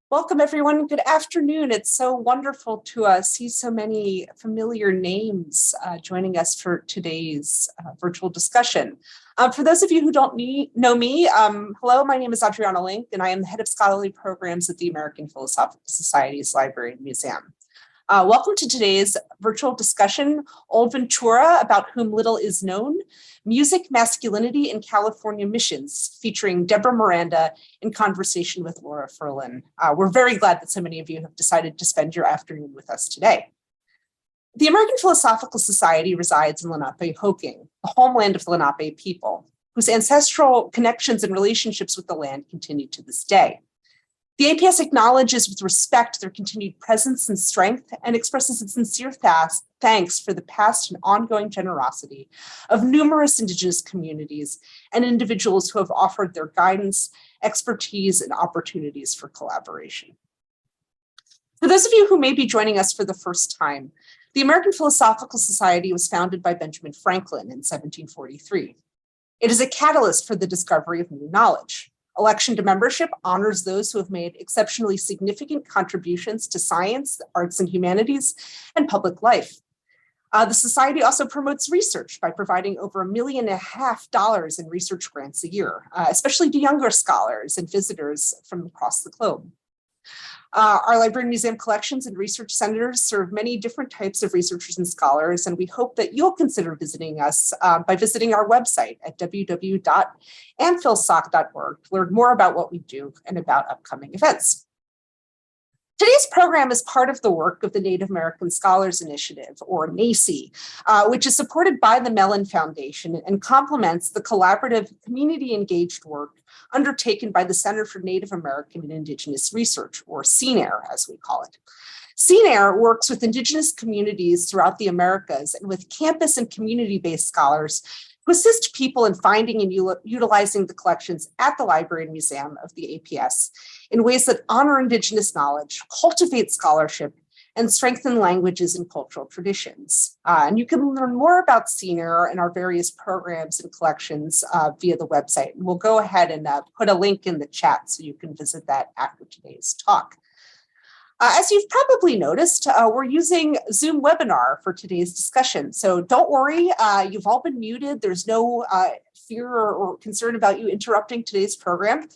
Welcome, everyone. Good afternoon. It's so wonderful to see so many familiar names joining us for today's virtual discussion. For those of you who don't know me, hello, my name is Adriana Link, and I am the head of scholarly programs at the American Philosophical Society's Library and Museum. Welcome to today's virtual discussion, Old Ventura, about whom little is known, Music, Masculinity, and California Missions, featuring Deborah Miranda in conversation with Laura Furlan. We're very glad that so many of you have decided to spend your afternoon with us today. The American Philosophical Society resides in Lenape-Hoking, the homeland of the Lenape people, whose ancestral connections and relationships with the land continue to this day. The APS acknowledges with respect their continued presence and strength and expresses its sincere thanks for the past and ongoing generosity of numerous Indigenous communities and individuals who have offered their guidance, expertise, and opportunities for collaboration. For those of you who may be joining us for the first time, the American Philosophical Society was founded by Benjamin Franklin in 1743. It is a catalyst for the discovery of new knowledge. Election to membership honors those who have made exceptionally significant contributions to science, the arts and humanities, and public life. The Society also promotes research by providing over $1.5 million in research grants a year, especially to younger scholars and visitors from across the globe. Our library and museum collections and research centers serve many different types of researchers and scholars, and we hope that you'll consider visiting us by visiting our website at www.amphilsoc.org to learn more about what we do and about upcoming events. Today's program is part of the work of the Native American Scholars Initiative, or NACI, which is supported by the Mellon Foundation and complements the collaborative community-engaged work undertaken by the Center for Native American and Indigenous Research, or CNAIR, as we call it. CNAIR works with Indigenous communities throughout the Americas and with campus and community-based scholars to assist people in finding and utilizing the collections at the Library and Museum of the APS in ways that honor Indigenous knowledge, cultivate scholarship, and strengthen languages and cultural traditions. And you can learn more about CNAIR and our various programs and collections via the website. And we'll go ahead and put a link in the chat so you can visit that after today's talk. As you've probably noticed, we're using Zoom webinar for today's discussion. So don't worry, you've all been muted. There's no fear or concern about you interrupting today's program.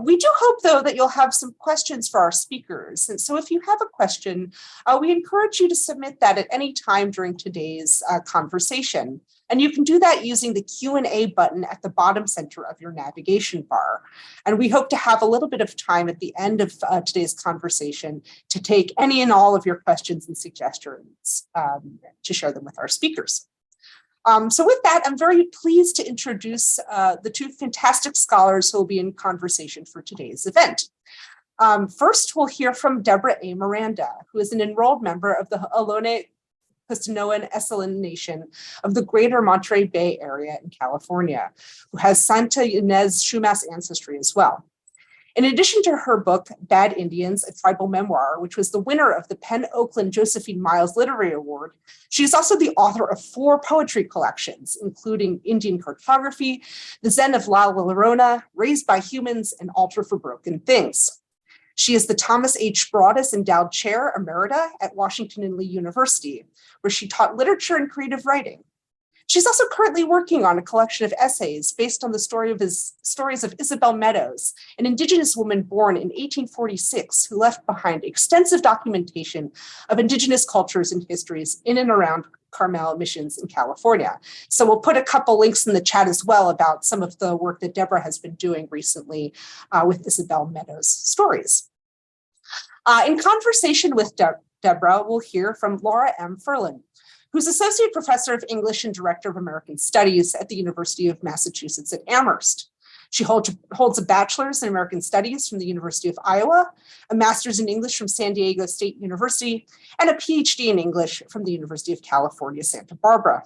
We do hope, though, that you'll have some questions for our speakers. And so if you have a question, we encourage you to submit that at any time during today's conversation. And you can do that using the Q&A button at the bottom center of your navigation bar. And we hope to have a little bit of time at the end of today's conversation to take any and all of your questions and suggestions to share them with our speakers. So with that, I'm very pleased to introduce the two fantastic scholars who will be in conversation for today's event. First, we'll hear from Deborah A. Miranda, who is an enrolled member of the Ohlone Costanoan Esselen Nation of the greater Monterey Bay area in California, who has Santa Ynez Chumash ancestry as well. In addition to her book, Bad Indians, a Tribal Memoir, which was the winner of the Penn Oakland Josephine Miles Literary Award, she is also the author of 4 poetry collections, including Indian Cartography, The Zen of La Llorona, Raised by Humans, and Altar for Broken Things. She is the Thomas H. Broadus Endowed Chair Emerita at Washington and Lee University, where she taught literature and creative writing. She's also currently working on a collection of essays based on the stories of Isabel Meadows, an Indigenous woman born in 1846 who left behind extensive documentation of Indigenous cultures and histories in and around Carmel Missions in California. So we'll put a couple links in the chat as well about some of the work that Deborah has been doing recently with Isabel Meadows' stories. In conversation with Deborah, we'll hear from Laura M. Furlan, who's Associate Professor of English and Director of American Studies at the University of Massachusetts at Amherst. She holds a bachelor's in American Studies from the University of Iowa, a master's in English from San Diego State University, and a PhD in English from the University of California, Santa Barbara.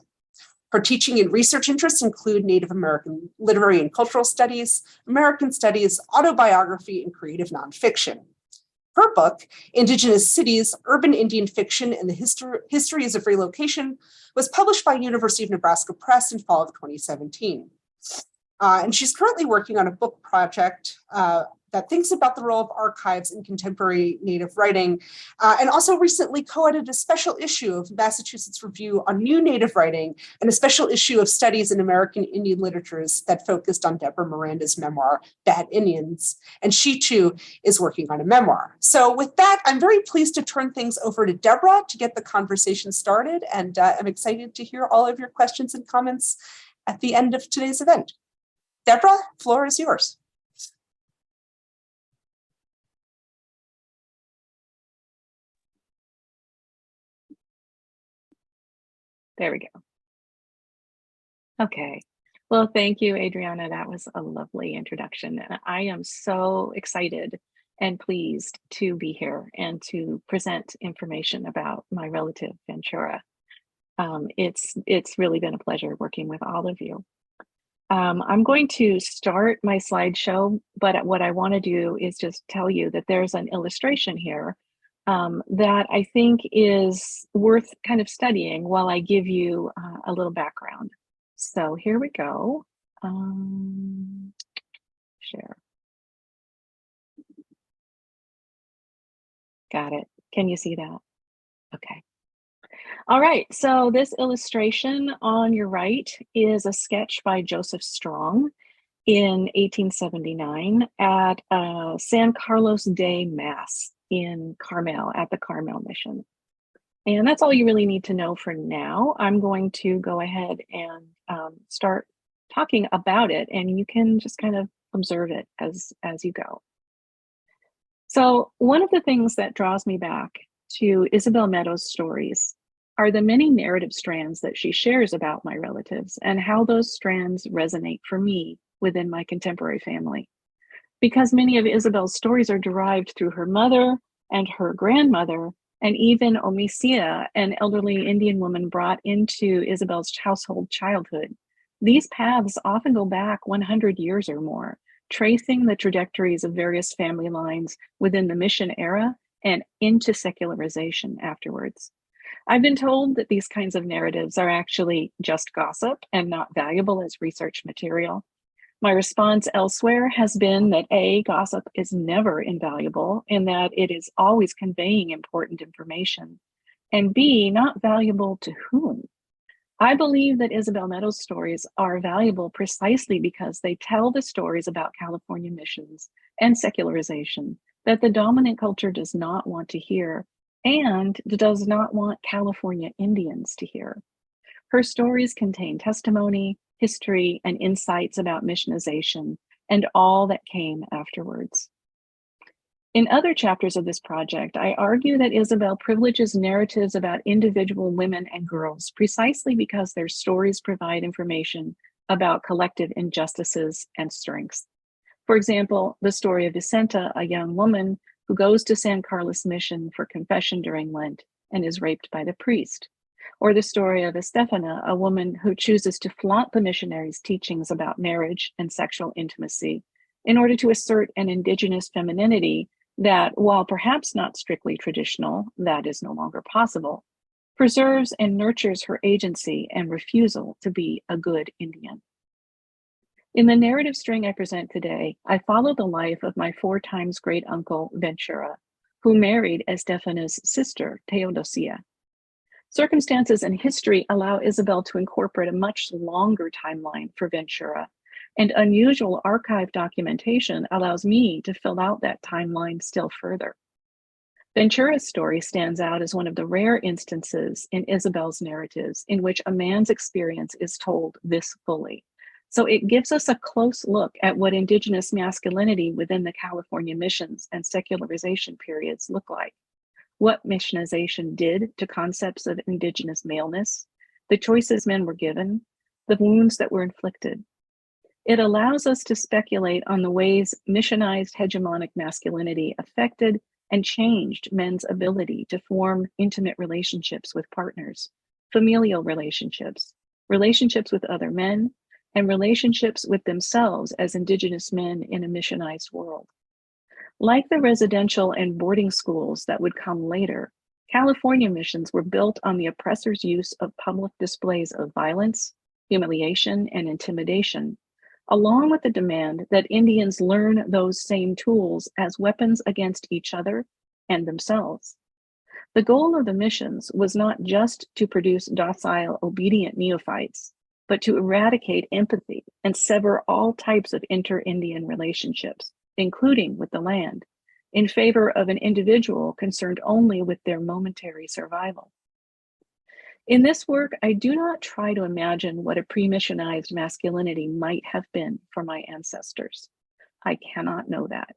Her teaching and research interests include Native American literary and cultural studies, American studies, autobiography, and creative nonfiction. Her book, Indigenous Cities, Urban Indian Fiction and the Histories of Relocation, was published by University of Nebraska Press in fall of 2017. And she's currently working on a book project that thinks about the role of archives in contemporary Native writing, and also recently co-edited a special issue of Massachusetts Review on New Native Writing and a special issue of Studies in American Indian Literatures that focused on Deborah Miranda's memoir, Bad Indians. And she too is working on a memoir. So with that, I'm very pleased to turn things over to Deborah to get the conversation started. And I'm excited to hear all of your questions and comments at the end of today's event. Deborah, floor is yours. There we go. Okay. Well, thank you, Adriana. That was a lovely introduction. And I am so excited and pleased to be here and to present information about my relative, Ventura. It's really been a pleasure working with all of you. I'm going to start my slideshow, but what I want to do is just tell you that there's an illustration here that I think is worth kind of studying while I give you a little background. So here we go. Share. Got it. Can you see that? Okay. All right, so this illustration on your right is a sketch by Joseph Strong in 1879 at San Carlos Day Mass in Carmel, at the Carmel Mission. And that's all you really need to know for now. I'm going to go ahead and start talking about it, and you can just kind of observe it as you go. So one of the things that draws me back to Isabel Meadows' stories are the many narrative strands that she shares about my relatives and how those strands resonate for me within my contemporary family. Because many of Isabel's stories are derived through her mother and her grandmother, and even Omicia, an elderly Indian woman brought into Isabel's household childhood. These paths often go back 100 years or more, tracing the trajectories of various family lines within the mission era and into secularization afterwards. I've been told that these kinds of narratives are actually just gossip and not valuable as research material. My response elsewhere has been that A, gossip is never invaluable in that it is always conveying important information, and B, not valuable to whom? I believe that Isabel Meadows' stories are valuable precisely because they tell the stories about California missions and secularization that the dominant culture does not want to hear and does not want California Indians to hear. Her stories contain testimony, history, and insights about missionization and all that came afterwards. In other chapters of this project, I argue that Isabel privileges narratives about individual women and girls precisely because their stories provide information about collective injustices and strengths. For example, the story of Vicenta, a young woman who goes to San Carlos Mission for confession during Lent and is raped by the priest. Or the story of Estefana, a woman who chooses to flaunt the missionaries' teachings about marriage and sexual intimacy in order to assert an Indigenous femininity that, while perhaps not strictly traditional, that is no longer possible, preserves and nurtures her agency and refusal to be a good Indian. In the narrative string I present today, I follow the life of my 4 times great uncle, Ventura, who married Estefana's sister, Teodosia. Circumstances and history allow Isabel to incorporate a much longer timeline for Ventura, and unusual archive documentation allows me to fill out that timeline still further. Ventura's story stands out as one of the rare instances in Isabel's narratives in which a man's experience is told this fully. So it gives us a close look at what Indigenous masculinity within the California missions and secularization periods look like, what missionization did to concepts of Indigenous maleness, the choices men were given, the wounds that were inflicted. It allows us to speculate on the ways missionized hegemonic masculinity affected and changed men's ability to form intimate relationships with partners, familial relationships, relationships with other men, and relationships with themselves as Indigenous men in a missionized world. Like the residential and boarding schools that would come later, California missions were built on the oppressor's use of public displays of violence, humiliation, and intimidation, along with the demand that Indians learn those same tools as weapons against each other and themselves. The goal of the missions was not just to produce docile, obedient neophytes, but to eradicate empathy and sever all types of inter-Indian relationships, including with the land, in favor of an individual concerned only with their momentary survival. In this work, I do not try to imagine what a pre-missionized masculinity might have been for my ancestors. I cannot know that.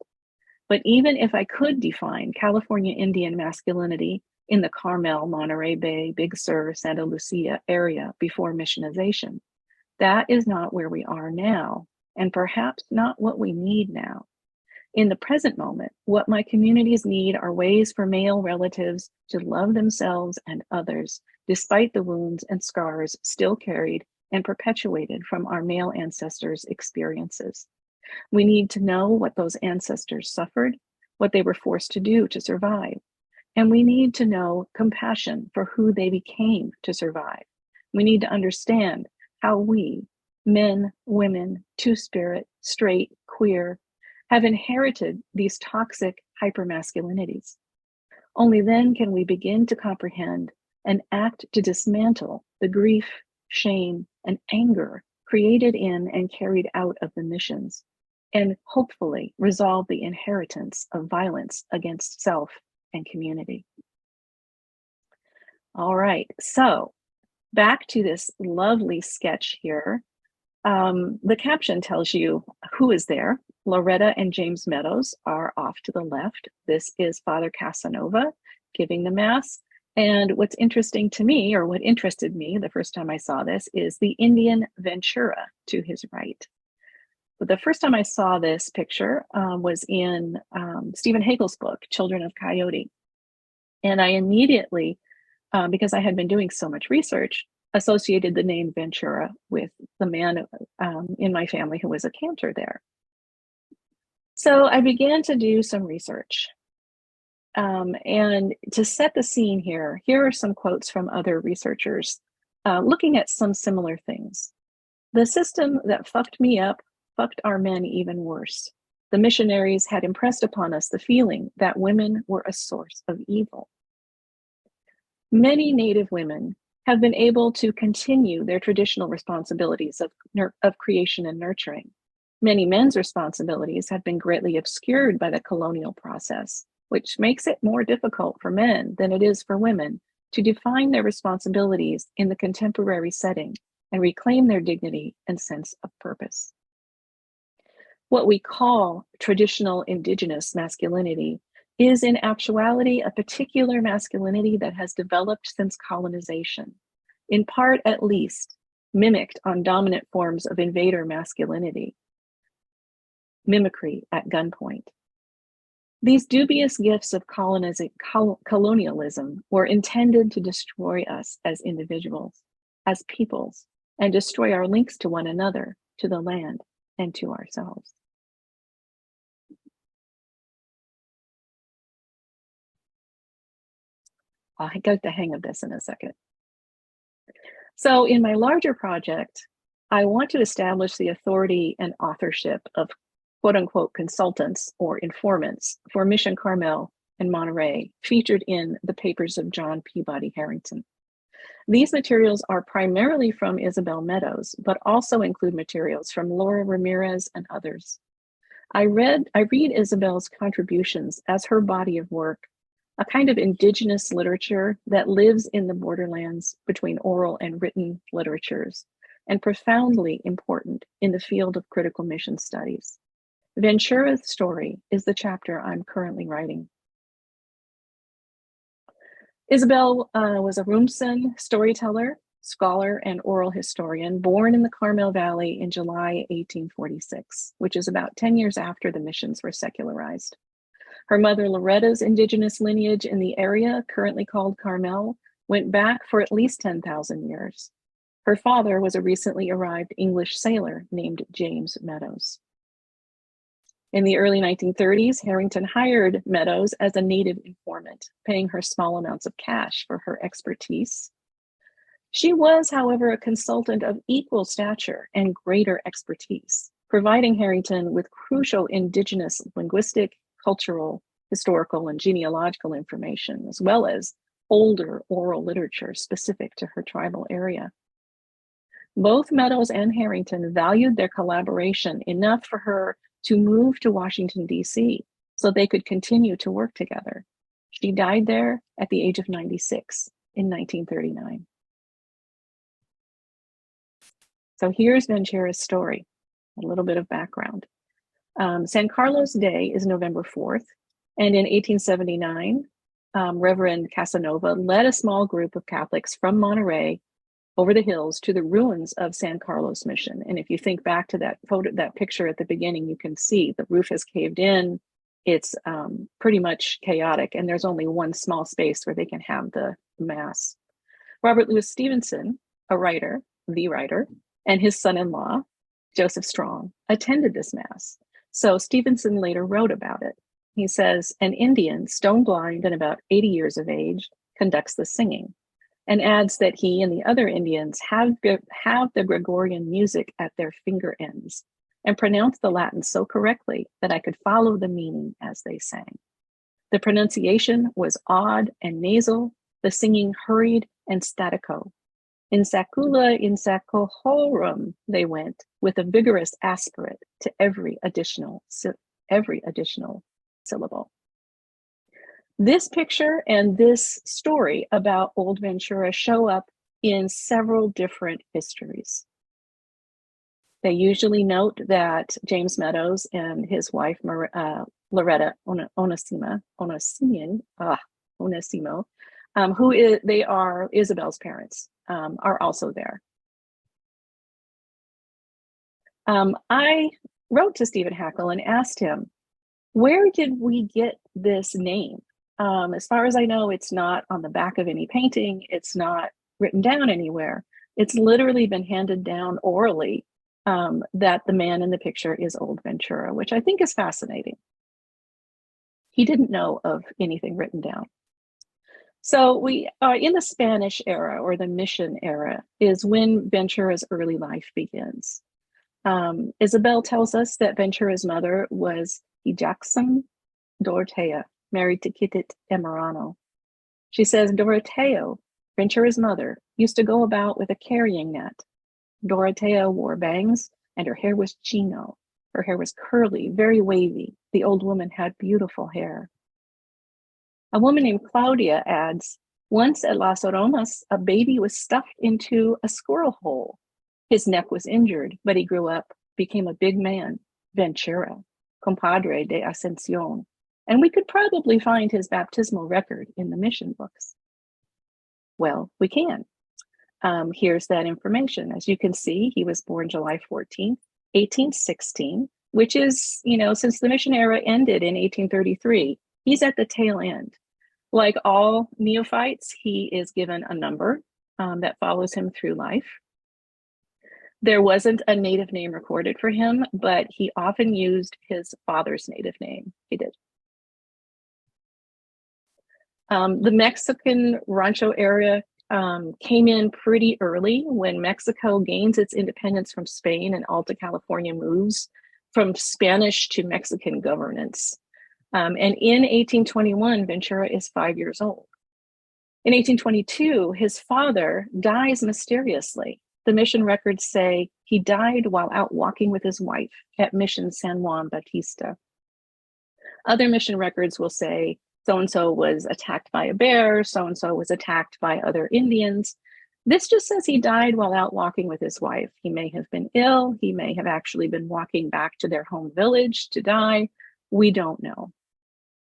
But even if I could define California Indian masculinity in the Carmel, Monterey Bay, Big Sur, Santa Lucia area before missionization, that is not where we are now, and perhaps not what we need now. In the present moment, what my communities need are ways for male relatives to love themselves and others, despite the wounds and scars still carried and perpetuated from our male ancestors' experiences. We need to know what those ancestors suffered, what they were forced to do to survive. And we need to know compassion for who they became to survive. We need to understand how we, men, women, two-spirit, straight, queer, have inherited these toxic hypermasculinities. Only then can we begin to comprehend and act to dismantle the grief, shame, and anger created in and carried out of the missions, and hopefully resolve the inheritance of violence against self and community. All right, so back to this lovely sketch here. The caption tells you who is there. Loretta and James Meadows are off to the left. This is Father Casanova giving the Mass. And what's interesting to me, or what interested me the first time I saw this, is the Indian Ventura to his right. But the first time I saw this picture was in Stephen Hagel's book, Children of Coyote. And I immediately, because I had been doing so much research, associated the name Ventura with the man in my family who was a cantor there. So I began to do some research. And to set the scene here are some quotes from other researchers looking at some similar things. The system that fucked me up fucked our men even worse. The missionaries had impressed upon us the feeling that women were a source of evil. Many Native women have been able to continue their traditional responsibilities of creation and nurturing. Many men's responsibilities have been greatly obscured by the colonial process, which makes it more difficult for men than it is for women to define their responsibilities in the contemporary setting and reclaim their dignity and sense of purpose. What we call traditional Indigenous masculinity is in actuality a particular masculinity that has developed since colonization, in part at least mimicked on dominant forms of invader masculinity, mimicry at gunpoint. These dubious gifts of colonialism were intended to destroy us as individuals, as peoples, and destroy our links to one another, to the land, and to ourselves. I'll get the hang of this in a second. So in my larger project, I want to establish the authority and authorship of quote unquote consultants or informants for Mission Carmel and Monterey featured in the papers of John Peabody Harrington. These materials are primarily from Isabel Meadows, but also include materials from Laura Ramirez and others. I read Isabel's contributions as her body of work, a kind of indigenous literature that lives in the borderlands between oral and written literatures, and profoundly important in the field of critical mission studies. Ventura's story is the chapter I'm currently writing. Isabel was a Rumsien storyteller, scholar, and oral historian born in the Carmel Valley in July 1846, which is about 10 years after the missions were secularized. Her mother Loretta's indigenous lineage in the area, currently called Carmel, went back for at least 10,000 years. Her father was a recently arrived English sailor named James Meadows. In the early 1930s, Harrington hired Meadows as a native informant, paying her small amounts of cash for her expertise. She was, however, a consultant of equal stature and greater expertise, providing Harrington with crucial indigenous linguistic, cultural, historical, and genealogical information, as well as older oral literature specific to her tribal area. Both Meadows and Harrington valued their collaboration enough for her to move to Washington, D.C., so they could continue to work together. She died there at the age of 96 in 1939. So here's Ventura's story, a little bit of background. San Carlos Day is November 4th, and in 1879, Reverend Casanova led a small group of Catholics from Monterey over the hills to the ruins of San Carlos Mission. And if you think back to that photo, that picture at the beginning, you can see the roof has caved in. It's pretty much chaotic, and there's only one small space where they can have the mass. Robert Louis Stevenson, a writer, the writer, and his son-in-law, Joseph Strong, attended this mass. So Stevenson later wrote about it. He says, an Indian, stone blind and about 80 years of age, conducts the singing, and adds that he and the other Indians have the Gregorian music at their finger ends and pronounce the Latin so correctly that I could follow the meaning as they sang. The pronunciation was odd and nasal, the singing hurried and statico. In sacula in sacohorum they went, with a vigorous aspirate to every additional syllable. This picture and this story about Old Ventura show up in several different histories. They usually note that James Meadows and his wife, Loretta Onasimo, they are Isabel's parents, are also there. I wrote to Stephen Hackle and asked him, where did we get this name? As far as I know, it's not on the back of any painting. It's not written down anywhere. It's literally been handed down orally that the man in the picture is Old Ventura, which I think is fascinating. He didn't know of anything written down. So we are in the Spanish era, or the mission era, is when Ventura's early life begins. Isabel tells us that Ventura's mother was Hijaxum Dorotea, married to Kitit Emirano. She says Doroteo, Ventura's mother, used to go about with a carrying net. Dorotea wore bangs and her hair was chino. Her hair was curly, very wavy. The old woman had beautiful hair. A woman named Claudia adds, once at Las Aromas, a baby was stuffed into a squirrel hole. His neck was injured, but he grew up, became a big man, Ventura, compadre de Ascensión. And we could probably find his baptismal record in the mission books. Well, we can. Here's that information. As you can see, he was born July 14th, 1816, which is, since the mission era ended in 1833, he's at the tail end. Like all neophytes, he is given a number that follows him through life. There wasn't a native name recorded for him, but he often used his father's native name. He did. The Mexican Rancho area came in pretty early when Mexico gains its independence from Spain and Alta California moves from Spanish to Mexican governance. And in 1821, Ventura is 5 years old. In 1822, his father dies mysteriously. The mission records say he died while out walking with his wife at Mission San Juan Bautista. Other mission records will say so-and-so was attacked by a bear, so-and-so was attacked by other Indians. This just says he died while out walking with his wife. He may have been ill. He may have actually been walking back to their home village to die. We don't know.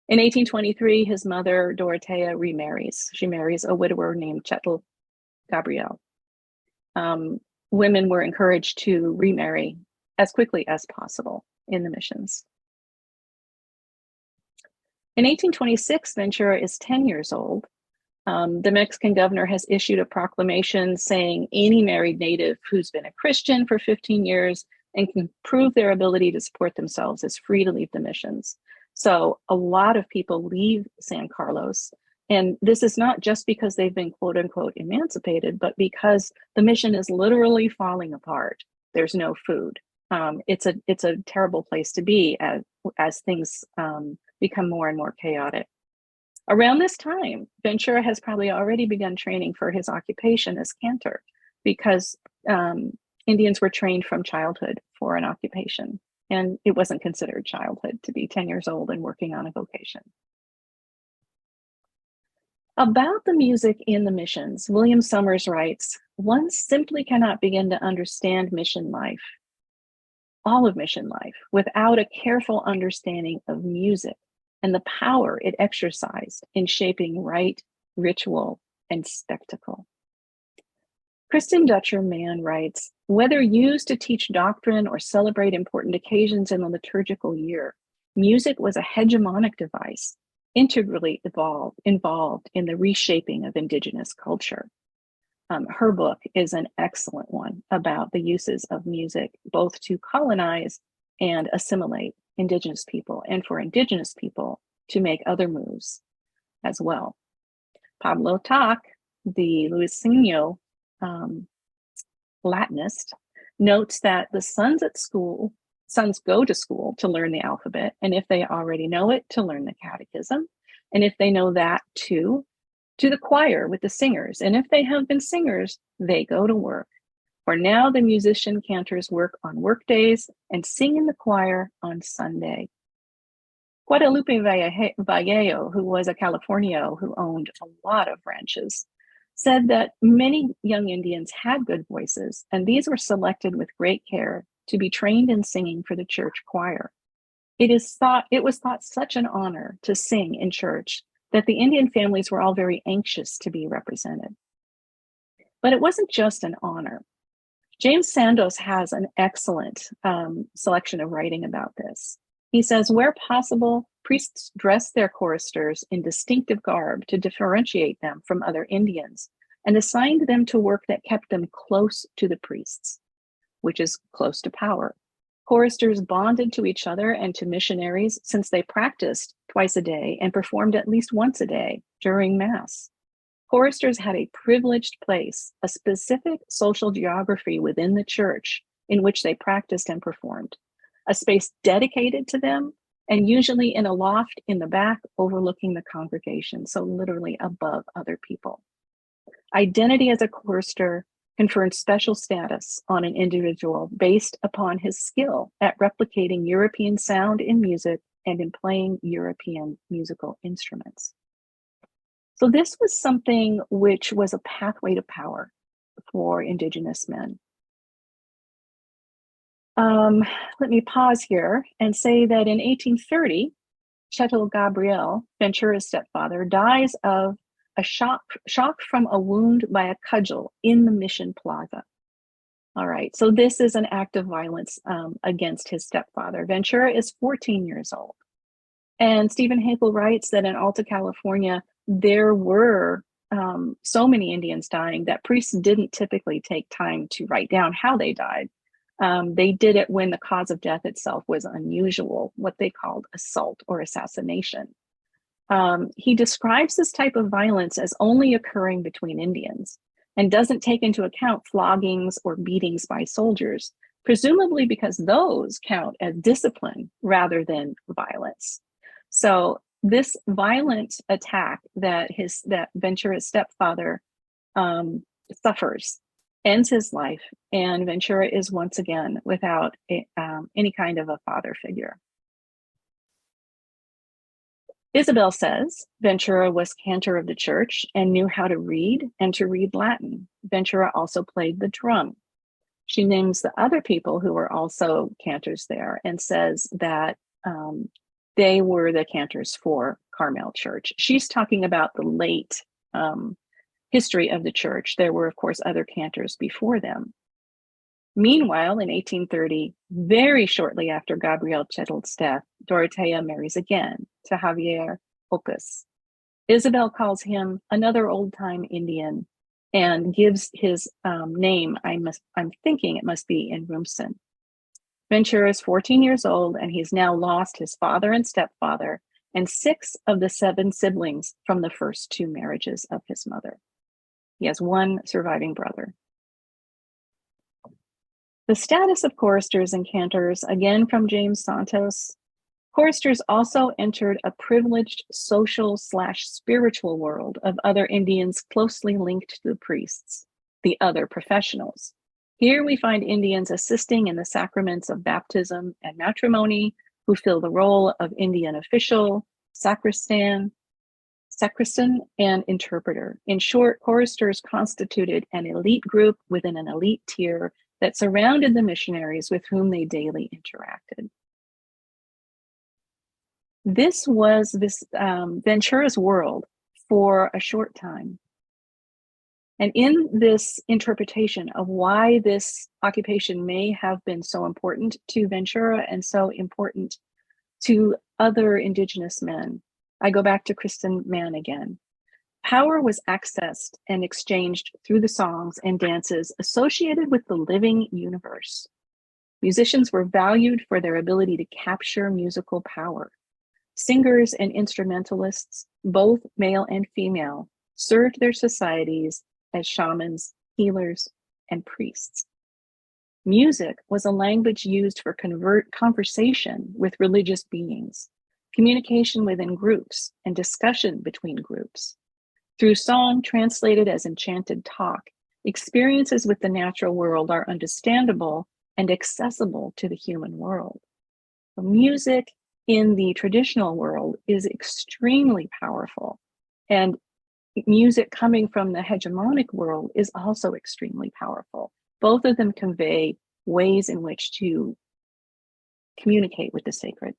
In 1823, his mother, Dorotea, remarries. She marries a widower named Chetl Gabriel. Women were encouraged to remarry as quickly as possible in the missions. In 1826, Ventura is 10 years old. The Mexican governor has issued a proclamation saying any married native who's been a Christian for 15 years and can prove their ability to support themselves is free to leave the missions. So a lot of people leave San Carlos. And this is not just because they've been quote unquote emancipated, but because the mission is literally falling apart. There's no food. It's a terrible place to be as things become more and more chaotic. Around this time, Ventura has probably already begun training for his occupation as cantor, because Indians were trained from childhood for an occupation, and it wasn't considered childhood to be 10 years old and working on a vocation. About the music in the missions, William Summers writes, "One simply cannot begin to understand mission life, all of mission life, without a careful understanding of music and the power it exercised in shaping rite, ritual, and spectacle." Kristen Dutcher Mann writes, "Whether used to teach doctrine or celebrate important occasions in the liturgical year, music was a hegemonic device, integrally involved in the reshaping of Indigenous culture." Her book is an excellent one about the uses of music, both to colonize and assimilate Indigenous people, and for Indigenous people to make other moves as well. Pablo Tak, the Luiseno Latinist, notes that the sons go to school to learn the alphabet, and if they already know it, to learn the catechism, and if they know that too, to the choir with the singers, and if they have been singers, they go to work. For now the musician cantors work on work days and sing in the choir on Sunday. Guadalupe Vallejo, who was a Californio who owned a lot of ranches, said that many young Indians had good voices, and these were selected with great care to be trained in singing for the church choir. It was thought such an honor to sing in church that the Indian families were all very anxious to be represented. But it wasn't just an honor. James Sandos has an excellent selection of writing about this. He says, "Where possible, priests dressed their choristers in distinctive garb to differentiate them from other Indians, and assigned them to work that kept them close to the priests, which is close to power. Choristers bonded to each other and to missionaries, since they practiced twice a day and performed at least once a day during Mass. Choristers had a privileged place, a specific social geography within the church in which they practiced and performed, a space dedicated to them, and usually in a loft in the back overlooking the congregation, so literally above other people. Identity as a chorister conferred special status on an individual based upon his skill at replicating European sound in music and in playing European musical instruments." So this was something which was a pathway to power for Indigenous men. Let me pause here and say that in 1830, Chetel Gabriel, Ventura's stepfather, dies of a shock from a wound by a cudgel in the Mission Plaza. All right, so this is an act of violence against his stepfather. Ventura is 14 years old. And Stephen Hakel writes that in Alta California, there were so many Indians dying that priests didn't typically take time to write down how they died. They did it when the cause of death itself was unusual, what they called assault or assassination. He describes this type of violence as only occurring between Indians and doesn't take into account floggings or beatings by soldiers, presumably because those count as discipline rather than violence. So this violent attack that Ventura's stepfather suffers ends his life, and Ventura is once again without any kind of a father figure. Isabel says Ventura was cantor of the church and knew how to read and to read Latin. Ventura also played the drum. She names the other people who were also cantors there and says that they were the cantors for Carmel Church. She's talking about the late history of the church. There were, of course, other cantors before them. Meanwhile, in 1830, very shortly after Gabriel Chetel's death, Dorotea marries again to Javier Opus. Isabel calls him another old-time Indian and gives his name, I'm thinking it must be in Rumsien. Ventura is 14 years old, and he's now lost his father and stepfather and 6 of the 7 siblings from the first 2 marriages of his mother. He has 1 surviving brother. The status of choristers and cantors, again from James Santos, choristers also entered a privileged social/spiritual world of other Indians closely linked to the priests, the other professionals. Here we find Indians assisting in the sacraments of baptism and matrimony, who fill the role of Indian official, sacristan, and interpreter. In short, choristers constituted an elite group within an elite tier that surrounded the missionaries with whom they daily interacted. This was Ventura's world for a short time. And in this interpretation of why this occupation may have been so important to Ventura and so important to other Indigenous men, I go back to Kristen Mann again. Power was accessed and exchanged through the songs and dances associated with the living universe. Musicians were valued for their ability to capture musical power. Singers and instrumentalists, both male and female, served their societies as shamans, healers, and priests. Music was a language used for conversation with religious beings, communication within groups, and discussion between groups. Through song translated as enchanted talk, experiences with the natural world are understandable and accessible to the human world. The music in the traditional world is extremely powerful, and music coming from the hegemonic world is also extremely powerful. Both of them convey ways in which to communicate with the sacred.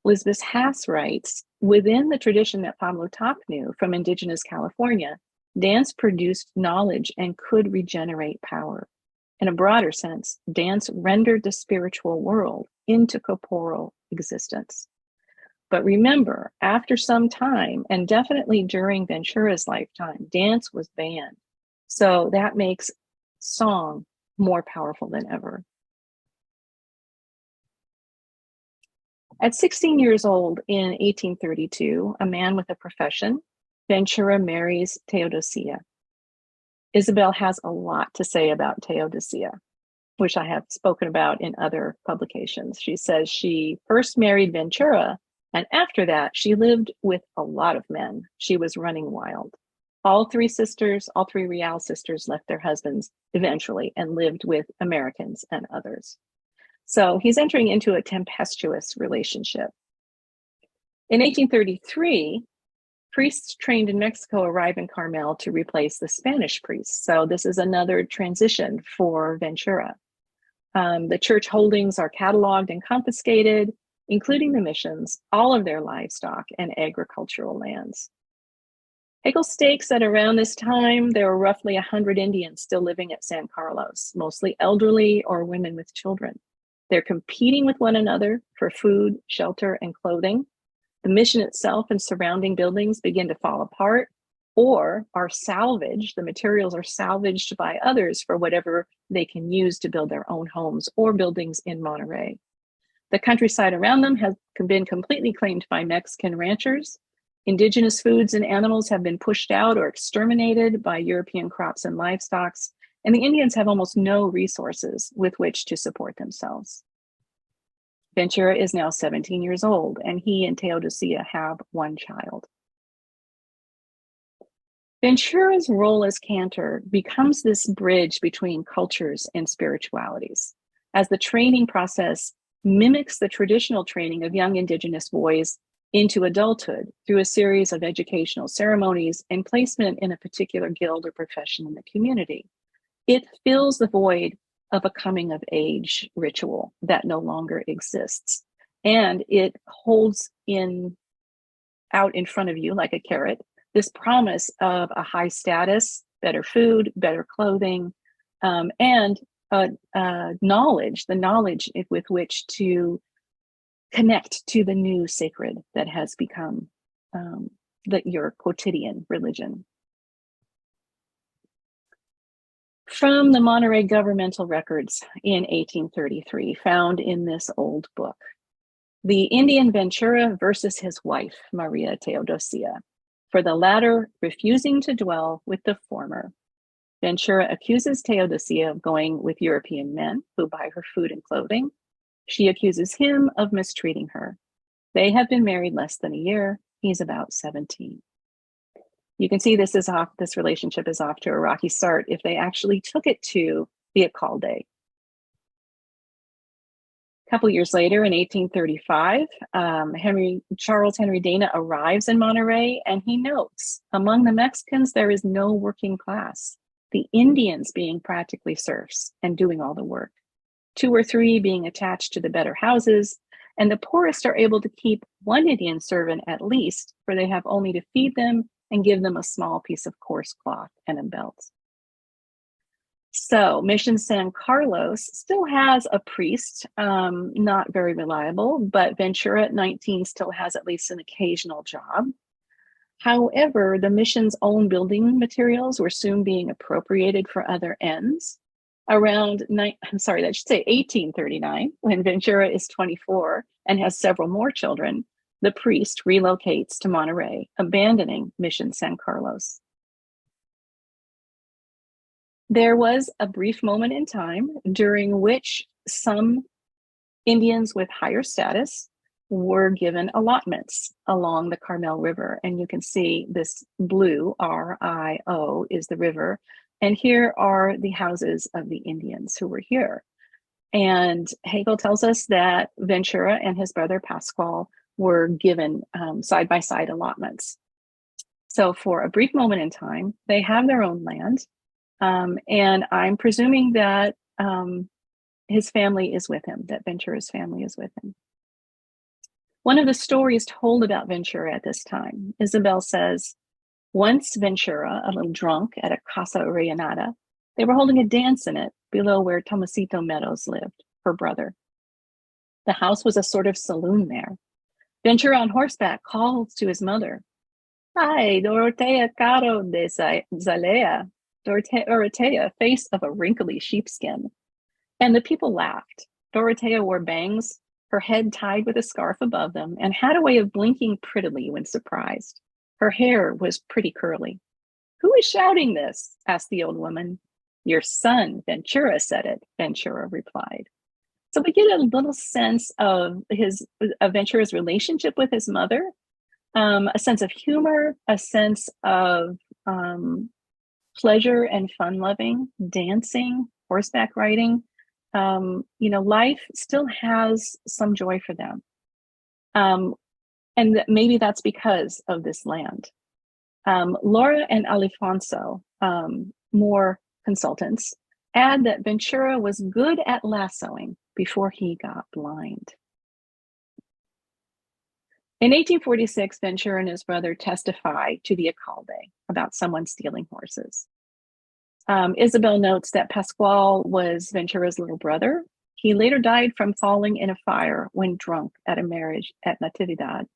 Elizabeth Haas writes, within the tradition that Pablo Top knew from Indigenous California, dance produced knowledge and could regenerate power. In a broader sense, dance rendered the spiritual world into corporal existence. But remember, after some time, and definitely during Ventura's lifetime, dance was banned. So that makes song more powerful than ever. At 16 years old in 1832, a man with a profession, Ventura marries Teodosia. Isabel has a lot to say about Teodosia, which I have spoken about in other publications. She says she first married Ventura, and after that, she lived with a lot of men. She was running wild. All three Real sisters left their husbands eventually and lived with Americans and others. So he's entering into a tempestuous relationship. In 1833, priests trained in Mexico arrive in Carmel to replace the Spanish priests. So this is another transition for Ventura. The church holdings are cataloged and confiscated, including the missions, all of their livestock and agricultural lands. Hegel stakes that around this time, there were roughly 100 Indians still living at San Carlos, mostly elderly or women with children. They're competing with one another for food, shelter, and clothing. The mission itself and surrounding buildings begin to fall apart or are salvaged. The materials are salvaged by others for whatever they can use to build their own homes or buildings in Monterey. The countryside around them has been completely claimed by Mexican ranchers. Indigenous foods and animals have been pushed out or exterminated by European crops and livestock, and the Indians have almost no resources with which to support themselves. Ventura is now 17 years old, and he and Teodosia have one child. Ventura's role as cantor becomes this bridge between cultures and spiritualities, as the training process mimics the traditional training of young Indigenous boys into adulthood through a series of educational ceremonies and placement in a particular guild or profession in the community. It fills the void of a coming of age ritual that no longer exists. And it holds out in front of you like a carrot, this promise of a high status, better food, better clothing, and knowledge, the knowledge with which to connect to the new sacred that has become your quotidian religion. From the Monterey governmental records in 1833, found in this old book, the Indian Ventura versus his wife, Maria Teodosia, for the latter refusing to dwell with the former. Ventura accuses Teodosia of going with European men who buy her food and clothing. She accuses him of mistreating her. They have been married less than a year. He's about 17. You can see this relationship is off to a rocky start if they actually took it to the alcalde. A couple years later, in 1835, Charles Henry Dana arrives in Monterey, and he notes, among the Mexicans, there is no working class, the Indians being practically serfs and doing all the work, 2 or 3 being attached to the better houses, and the poorest are able to keep one Indian servant at least, for they have only to feed them and give them a small piece of coarse cloth and a belt. So Mission San Carlos still has a priest, not very reliable, but Ventura at 19 still has at least an occasional job. However, the mission's own building materials were soon being appropriated for other ends. Around 1839, when Ventura is 24 and has several more children, the priest relocates to Monterey, abandoning Mission San Carlos. There was a brief moment in time during which some Indians with higher status were given allotments along the Carmel River. And you can see this blue, R-I-O, is the river. And here are the houses of the Indians who were here. And Hegel tells us that Ventura and his brother Pascual were given side-by-side allotments. So for a brief moment in time, they have their own land. And I'm presuming that his family is with him, that Ventura's family is with him. One of the stories told about Ventura at this time, Isabel says, once Ventura, a little drunk at a Casa Reynada, they were holding a dance in it below where Tomasito Meadows lived, her brother. The house was a sort of saloon there. Ventura on horseback called to his mother, "Ay, Dorotea caro de Zalea, Dorotea, face of a wrinkly sheepskin." And the people laughed. Dorotea wore bangs, her head tied with a scarf above them, and had a way of blinking prettily when surprised. Her hair was pretty curly. "Who is shouting this?" asked the old woman. "Your son, Ventura, said it," Ventura replied. So we get a little sense of Ventura's relationship with his mother, a sense of humor, a sense of pleasure and fun-loving, dancing, horseback riding. Life still has some joy for them. And maybe that's because of this land. Laura and Alfonso, more consultants, add that Ventura was good at lassoing before he got blind. In 1846, Ventura and his brother testify to the alcalde about someone stealing horses. Isabel notes that Pascual was Ventura's little brother. He later died from falling in a fire when drunk at a marriage at Natividad.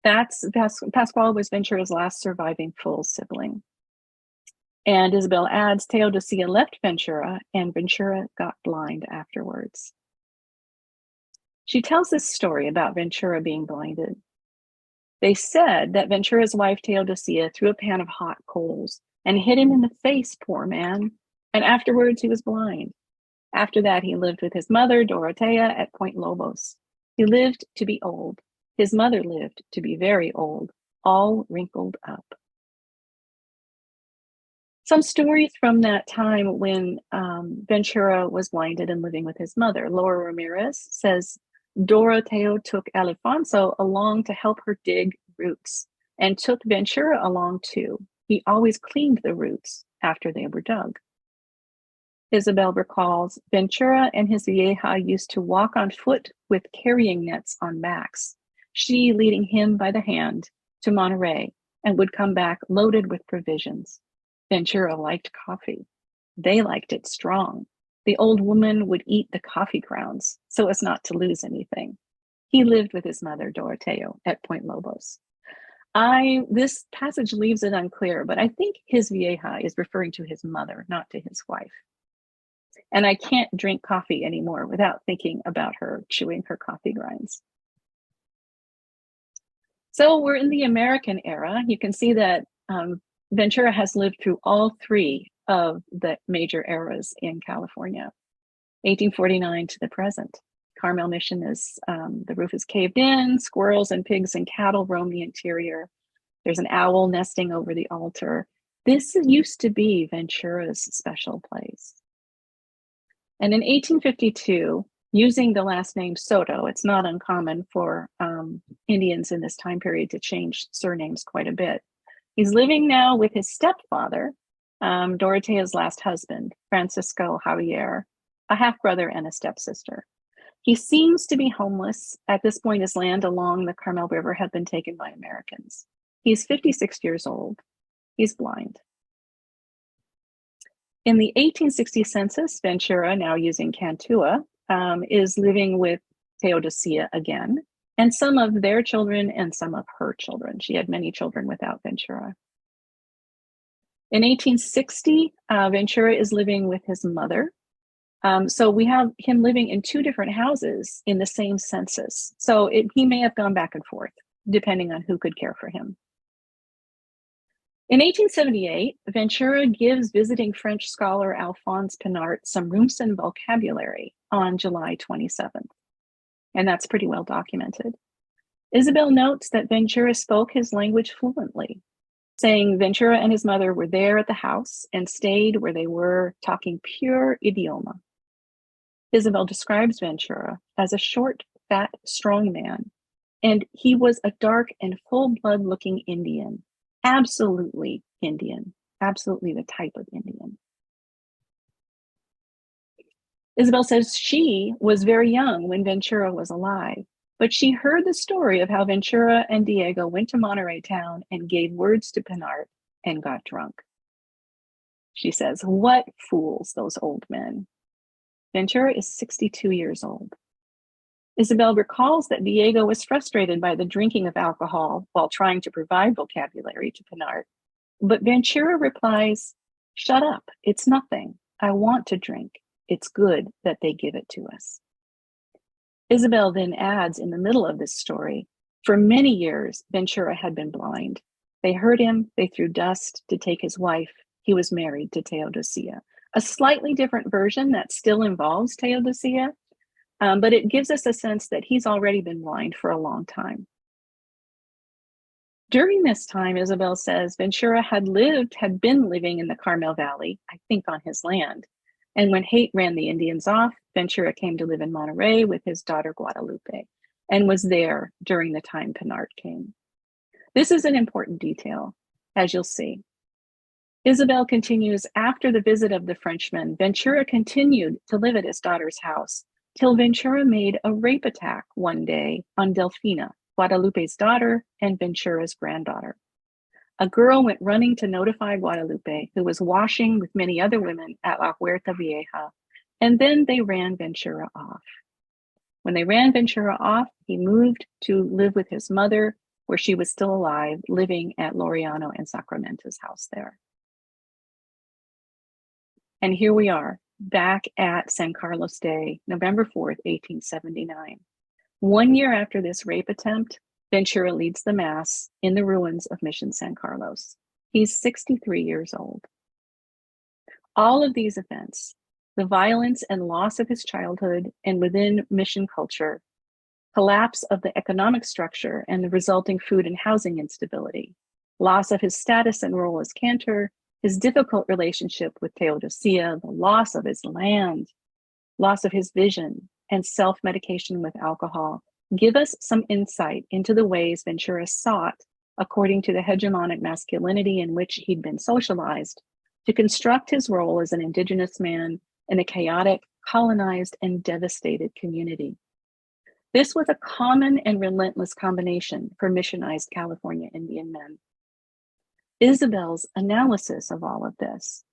Pascual was Ventura's last surviving full sibling. And Isabel adds, Teodosia left Ventura and Ventura got blind afterwards. She tells this story about Ventura being blinded. They said that Ventura's wife Teodosia threw a pan of hot coals and hit him in the face, poor man, and afterwards he was blind. After that, he lived with his mother, Dorotea, at Point Lobos. He lived to be old. His mother lived to be very old, all wrinkled up. Some stories from that time when Ventura was blinded and living with his mother. Laura Ramirez says, Doroteo took Alfonso along to help her dig roots and took Ventura along too. He always cleaned the roots after they were dug. Isabel recalls, Ventura and his vieja used to walk on foot with carrying nets on backs, she leading him by the hand to Monterey and would come back loaded with provisions. Ventura liked coffee. They liked it strong. The old woman would eat the coffee grounds so as not to lose anything. He lived with his mother, Doroteo, at Point Lobos. This passage leaves it unclear, but I think his vieja is referring to his mother, not to his wife. And I can't drink coffee anymore without thinking about her chewing her coffee grinds. So we're in the American era. You can see that Ventura has lived through all three of the major eras in California. 1849 to the present. Carmel Mission is, the roof is caved in, squirrels and pigs and cattle roam the interior. There's an owl nesting over the altar. This used to be Ventura's special place. And in 1852, using the last name Soto, it's not uncommon for Indians in this time period to change surnames quite a bit. He's living now with his stepfather, Dorotea's last husband, Francisco Javier, a half-brother and a stepsister. He seems to be homeless. At this point, his land along the Carmel River had been taken by Americans. He's 56 years old. He's blind. In the 1860 census, Ventura, now using Cantua, is living with Teodosia again, and some of their children and some of her children. She had many children without Ventura. In 1860, Ventura is living with his mother. So we have him living in two different houses in the same census. So he may have gone back and forth, depending on who could care for him. In 1878, Ventura gives visiting French scholar Alphonse Pinart some Rumsien vocabulary on July 27th, and that's pretty well documented. Isabel notes that Ventura spoke his language fluently, saying Ventura and his mother were there at the house and stayed where they were, talking pure idioma. Isabel describes Ventura as a short, fat, strong man, and he was a dark and full-blood looking Indian. Absolutely Indian, absolutely the type of Indian. Isabel says she was very young when Ventura was alive, but she heard the story of how Ventura and Diego went to Monterey town and gave words to Pinart and got drunk. She says, "What fools, those old men." Ventura is 62 years old. Isabel recalls that Diego was frustrated by the drinking of alcohol while trying to provide vocabulary to Pinart, but Ventura replies, "Shut up, it's nothing. I want to drink. It's good that they give it to us." Isabel then adds in the middle of this story, for many years, Ventura had been blind. They hurt him, they threw dust to take his wife. He was married to Teodosia. A slightly different version that still involves Teodosia, but it gives us a sense that he's already been blind for a long time. During this time, Isabel says, Ventura had been living in the Carmel Valley, I think on his land. And when hate ran the Indians off, Ventura came to live in Monterey with his daughter Guadalupe and was there during the time Pinart came. This is an important detail, as you'll see. Isabel continues, after the visit of the Frenchmen, Ventura continued to live at his daughter's house till Ventura made a rape attack one day on Delfina, Guadalupe's daughter and Ventura's granddaughter. A girl went running to notify Guadalupe, who was washing with many other women at La Huerta Vieja, and then they ran Ventura off. When they ran Ventura off, he moved to live with his mother, where she was still alive, living at Laureano and Sacramento's house there. And here we are, back at San Carlos Day, November 4th, 1879. 1 year after this rape attempt, Ventura leads the Mass in the ruins of Mission San Carlos. He's 63 years old. All of these events, the violence and loss of his childhood and within mission culture, collapse of the economic structure and the resulting food and housing instability, loss of his status and role as cantor, his difficult relationship with Teodosia, the loss of his land, loss of his vision, and self-medication with alcohol give us some insight into the ways Ventura sought, according to the hegemonic masculinity in which he'd been socialized, to construct his role as an Indigenous man in a chaotic, colonized, and devastated community. This was a common and relentless combination for missionized California Indian men. Isabel's analysis of all of this,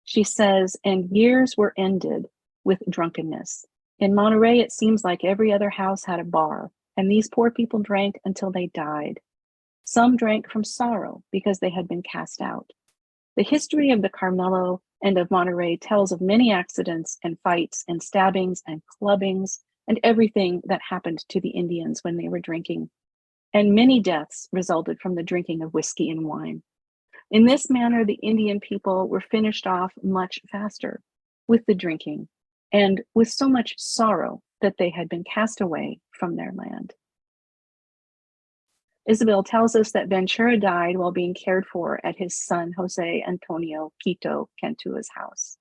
she says, and years were ended with drunkenness. In Monterey, it seems like every other house had a bar, and these poor people drank until they died. Some drank from sorrow because they had been cast out. The history of the Carmelo and of Monterey tells of many accidents and fights and stabbings and clubbings and everything that happened to the Indians when they were drinking. And many deaths resulted from the drinking of whiskey and wine. In this manner, the Indian people were finished off much faster with the drinking and with so much sorrow that they had been cast away from their land. Isabel tells us that Ventura died while being cared for at his son Jose Antonio Quito Cantua's house.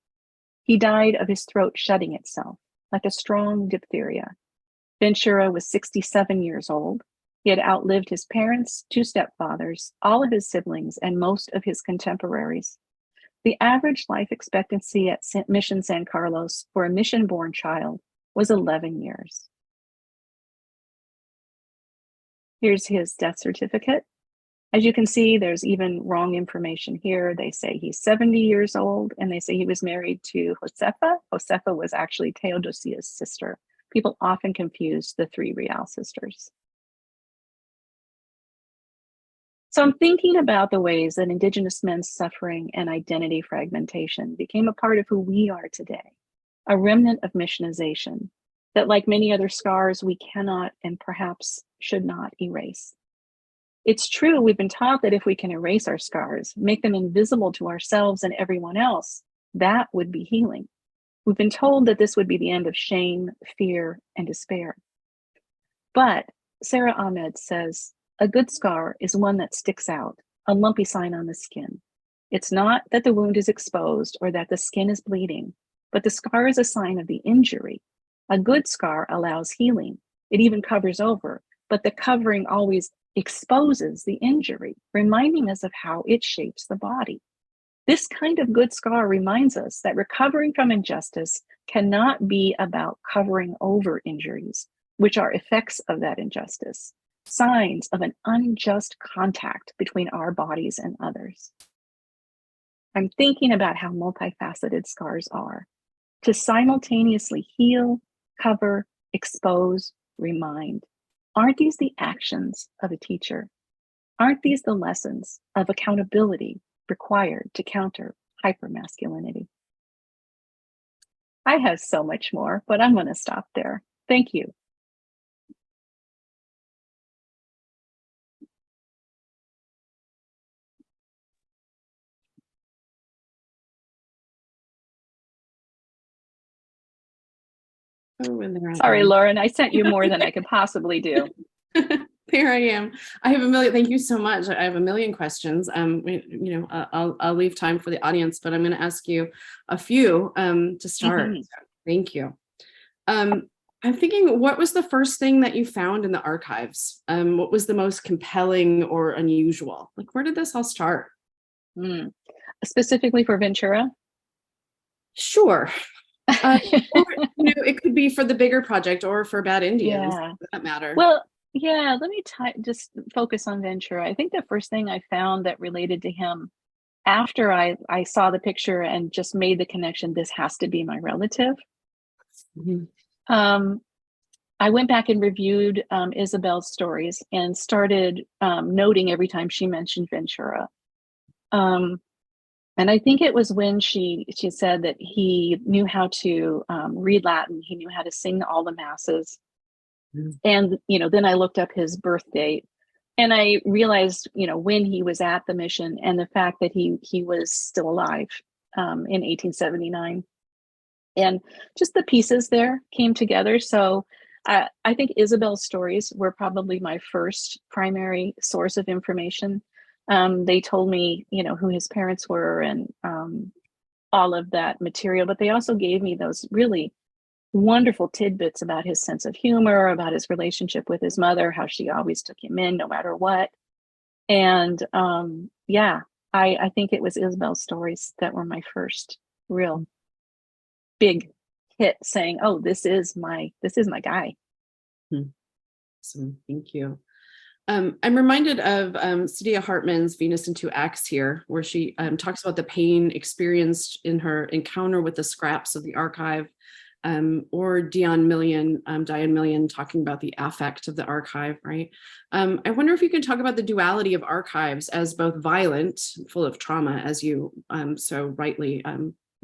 He died of his throat shutting itself, like a strong diphtheria. Ventura was 67 years old. He had outlived his parents, 2 stepfathers, all of his siblings, and most of his contemporaries. The average life expectancy at Mission San Carlos for a mission-born child was 11 years. Here's his death certificate. As you can see, there's even wrong information here. They say he's 70 years old, and they say he was married to Josefa. Josefa was actually Teodosia's sister. People often confuse the 3 Real sisters. So I'm thinking about the ways that Indigenous men's suffering and identity fragmentation became a part of who we are today, a remnant of missionization that, like many other scars, we cannot and perhaps should not erase. It's true, we've been taught that if we can erase our scars, make them invisible to ourselves and everyone else, that would be healing. We've been told that this would be the end of shame, fear, and despair. But Sarah Ahmed says, a good scar is one that sticks out, a lumpy sign on the skin. It's not that the wound is exposed or that the skin is bleeding, but the scar is a sign of the injury. A good scar allows healing. It even covers over, but the covering always exposes the injury, reminding us of how it shapes the body. This kind of good scar reminds us that recovering from injustice cannot be about covering over injuries, which are effects of that injustice, signs of an unjust contact between our bodies and others. I'm thinking about how multifaceted scars are, to simultaneously heal, cover, expose, remind. Aren't these the actions of a teacher? Aren't these the lessons of accountability required to counter hypermasculinity? I have so much more, but I'm going to stop there. Thank you. Oh, and there I Sorry, am. Lauren, I sent you more than I could possibly do. There I am. I have a million. Thank you so much. I have a million questions. I'll leave time for the audience, but I'm going to ask you a few to start. Mm-hmm. Thank you. I'm thinking, what was the first thing that you found in the archives? What was the most compelling or unusual? Like, where did this all start? Specifically for Ventura? Sure. Or, it could be for the bigger project or for Bad Indians, for that matter. Well, yeah, let me just focus on Ventura. I think the first thing I found that related to him after I saw the picture and just made the connection, this has to be my relative. Mm-hmm. I went back and reviewed Isabel's stories and started noting every time she mentioned Ventura. And I think it was when she said that he knew how to read Latin, he knew how to sing all the masses. And, then I looked up his birth date and I realized, when he was at the mission and the fact that he was still alive in 1879. And just the pieces there came together. So I think Isabel's stories were probably my first primary source of information. They told me, who his parents were and all of that material, but they also gave me those really wonderful tidbits about his sense of humor, about his relationship with his mother, how she always took him in no matter what. And I think it was Isabel's stories that were my first real big hit saying, oh, this is my guy. Awesome. Thank you. I'm reminded of Sadia Hartman's Venus in Two Acts here, where she talks about the pain experienced in her encounter with the scraps of the archive, or Diane Million talking about the affect of the archive, right? I wonder if you can talk about the duality of archives as both violent, full of trauma, as you so rightly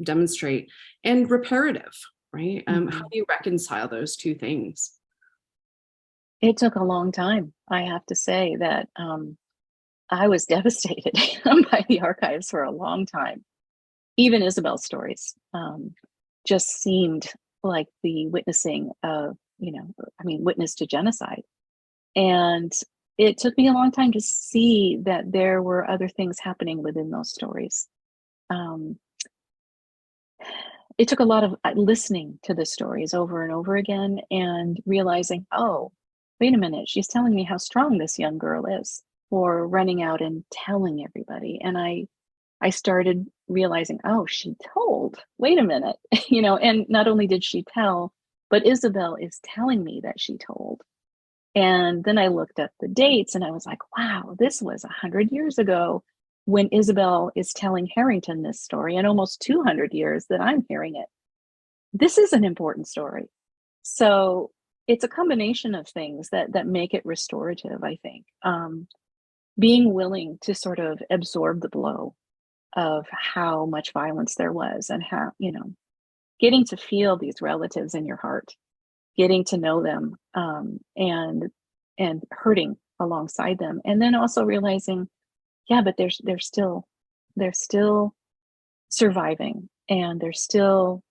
demonstrate, and reparative, right? How do you reconcile those two things? It took a long time. I have to say that I was devastated by the archives for a long time. Even Isabel's stories just seemed like the witnessing of, witness to genocide. And it took me a long time to see that there were other things happening within those stories. It took a lot of listening to the stories over and over again and realizing, oh, wait a minute, she's telling me how strong this young girl is for running out and telling everybody. And I started realizing, oh, she told, wait a minute, and not only did she tell, but Isabel is telling me that she told. And then I looked up the dates and I was like, wow, this was 100 years ago when Isabel is telling Harrington this story, and almost 200 years that I'm hearing it. This is an important story. So it's a combination of things that make it restorative, I think. Being willing to sort of absorb the blow of how much violence there was, and how, getting to feel these relatives in your heart, getting to know them, and hurting alongside them. And then also realizing, yeah, but they're still surviving, and they're still,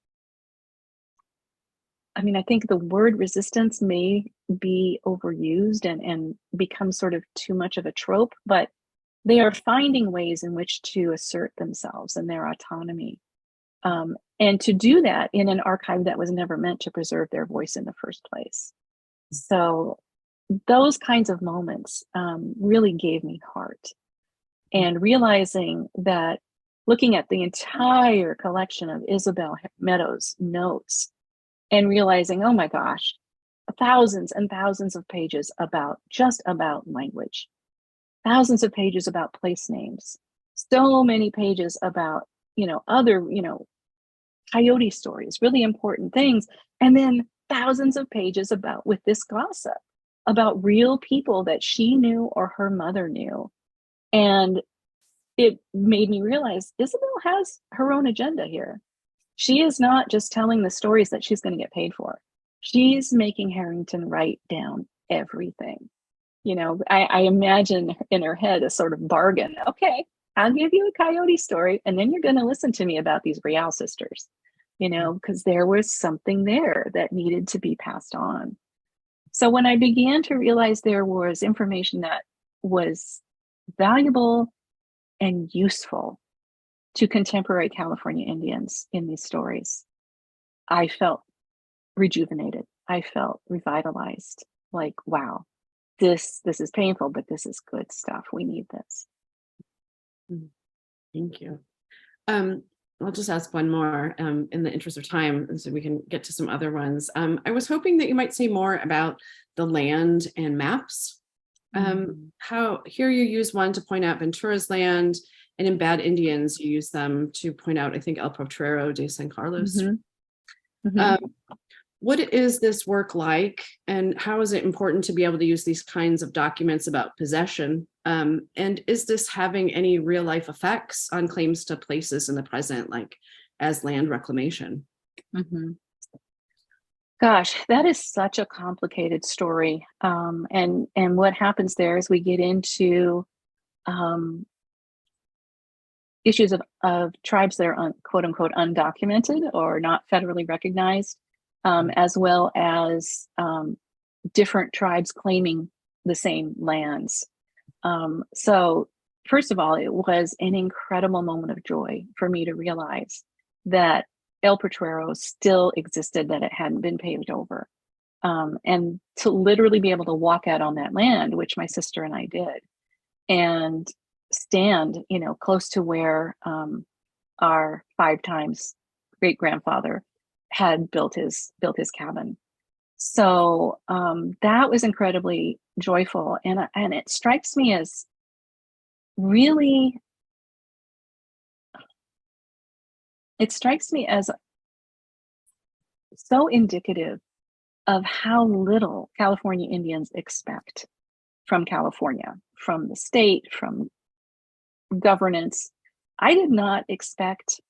I think the word resistance may be overused and become sort of too much of a trope, but they are finding ways in which to assert themselves and their autonomy. And to do that in an archive that was never meant to preserve their voice in the first place. So those kinds of moments really gave me heart. And realizing that, looking at the entire collection of Isabel Meadows notes and realizing, oh my gosh, thousands and thousands of pages about language, thousands of pages about place names, so many pages about, other, coyote stories, really important things. And then thousands of pages with this gossip about real people that she knew or her mother knew. And it made me realize Isabel has her own agenda here. She is not just telling the stories that she's going to get paid for. She's making Harrington write down everything. I imagine in her head a sort of bargain. Okay, I'll give you a coyote story, and then you're going to listen to me about these Rial sisters, because there was something there that needed to be passed on. So when I began to realize there was information that was valuable and useful to contemporary California Indians in these stories, I felt rejuvenated. I felt revitalized. Like, wow, this is painful, but this is good stuff. We need this. Thank you. I'll just ask one more in the interest of time, so we can get to some other ones. I was hoping that you might say more about the land and maps. How here you use one to point out Ventura's land, and in Bad Indians you use them to point out, I think, El Potrero de San Carlos. What is this work like, and how is it important to be able to use these kinds of documents about possession? And is this having any real life effects on claims to places in the present, like as land reclamation? Gosh, that is such a complicated story. And what happens there is we get into issues of tribes that are quote unquote undocumented or not federally recognized, as well as different tribes claiming the same lands. So first of all, it was an incredible moment of joy for me to realize that El Potrero still existed, that it hadn't been paved over. And to literally be able to walk out on that land, which my sister and I did, and stand, close to where our 5 times great grandfather had built his cabin. So that was incredibly joyful, and it strikes me as really, so indicative of how little California Indians expect from California, from the state, from governance. I did not expect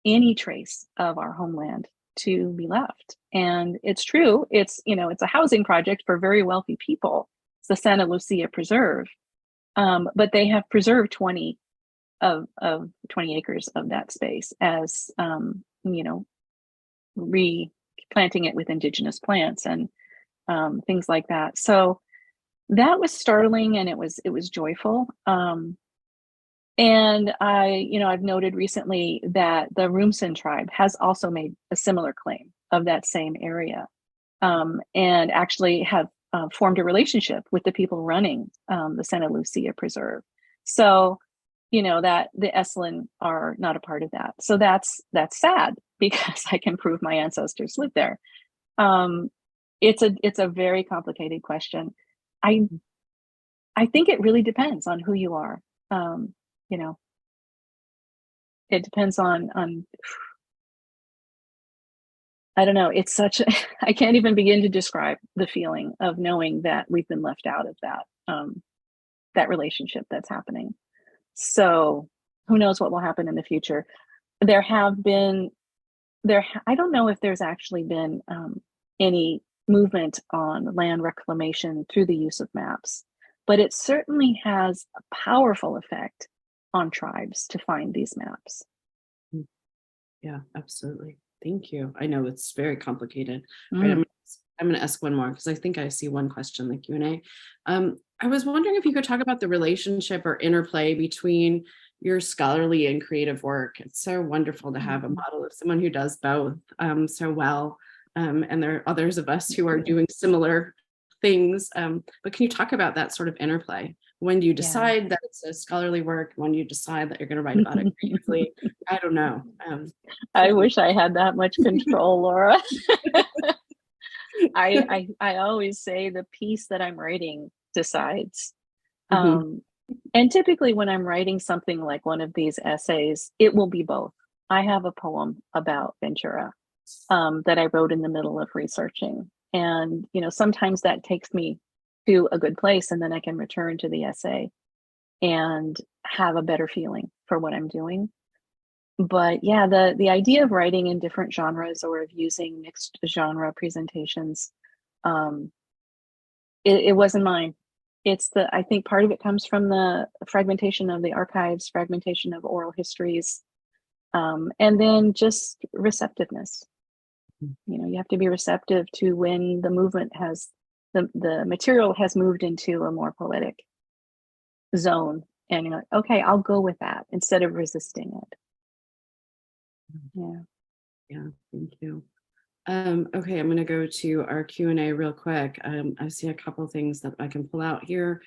any trace of our homeland to be left. And it's true, it's a housing project for very wealthy people. It's the Santa Lucia Preserve. But they have preserved 20 of 20 acres of that space as, replanting it with indigenous plants and things like that. So that was startling, and it was joyful. And I've noted recently that the Rumsien tribe has also made a similar claim of that same area, and actually have formed a relationship with the people running the Santa Lucia Preserve. So, that the Esselen are not a part of that. So that's sad, because I can prove my ancestors lived there. It's a very complicated question. I think it really depends on who you are. It depends on I don't know. It's such a, I can't even begin to describe the feeling of knowing that we've been left out of that relationship that's happening. So who knows what will happen in the future? I don't know if there's actually been any movement on land reclamation through the use of maps, but it certainly has a powerful effect on tribes to find these maps. Yeah, absolutely. Thank you. I know it's very complicated. Mm. Right, I'm going to ask one more, because I think I see one question in the Q&A. I was wondering if you could talk about the relationship or interplay between your scholarly and creative work. It's so wonderful to have a model of someone who does both so well. And there are others of us who are doing similar things. But can you talk about that sort of interplay? When do you decide that it's a scholarly work? When do you decide that you're going to write about it creatively? I don't know. I wish I had that much control, Laura. I always say the piece that I'm writing decides. And typically when I'm writing something like one of these essays, it will be both. I have a poem about Ventura that I wrote in the middle of researching. And, sometimes that takes me to a good place, and then I can return to the essay and have a better feeling for what I'm doing. But yeah, the idea of writing in different genres or of using mixed genre presentations, it wasn't mine. I think part of it comes from the fragmentation of the archives, fragmentation of oral histories, and then just receptiveness. You have to be receptive to when the movement has, the material has moved into a more poetic zone, and you're like, okay, I'll go with that instead of resisting it. Yeah, thank you. Okay, I'm going to go to our Q&A real quick. I see a couple things that I can pull out here.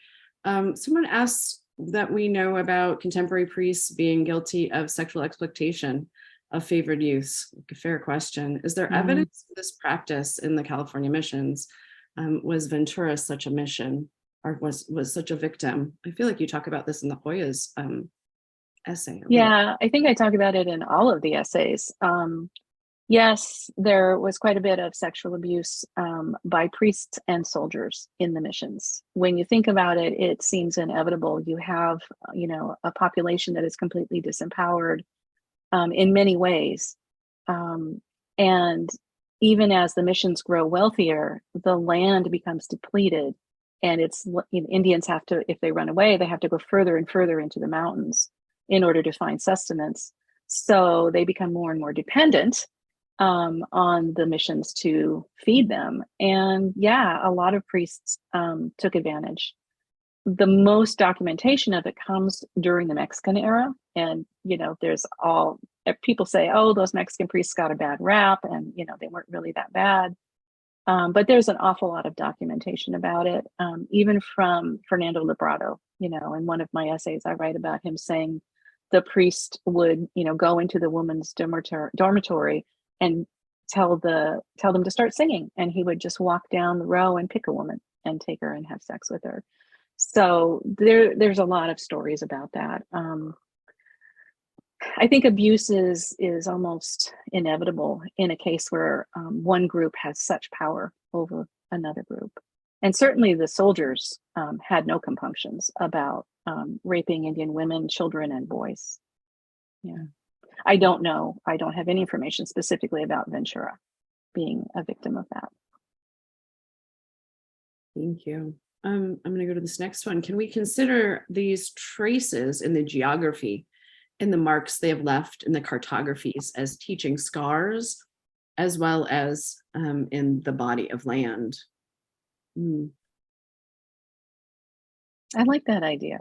Someone asked that we know about contemporary priests being guilty of sexual exploitation of favored youths. A fair question. Is there evidence of this practice in the California missions? Was Ventura such a mission, or was such a victim? I feel like you talk about this in the Hoya's essay. Yeah, I think I talk about it in all of the essays. Yes, there was quite a bit of sexual abuse by priests and soldiers in the missions. When you think about it, it seems inevitable. You have, a population that is completely disempowered in many ways. And even as the missions grow wealthier, the land becomes depleted. And Indians have to, if they run away, they have to go further and further into the mountains in order to find sustenance. So they become more and more dependent on the missions to feed them. And yeah, a lot of priests took advantage. The most documentation of it comes during the Mexican era. And, there's people say, oh, those Mexican priests got a bad rap, and, they weren't really that bad. But there's an awful lot of documentation about it, even from Fernando Librado. In one of my essays, I write about him saying the priest would, go into the woman's dormitory and tell them to start singing, and he would just walk down the row and pick a woman and take her and have sex with her. So there's a lot of stories about that. I think abuse is almost inevitable in a case where one group has such power over another group. And certainly the soldiers had no compunctions about raping Indian women, children, and boys. Yeah. I don't know. I don't have any information specifically about Ventura being a victim of that. Thank you. I'm going to go to this next one. Can we consider these traces in the geography and the marks they have left in the cartographies as teaching scars, as well as in the body of land? I like that idea.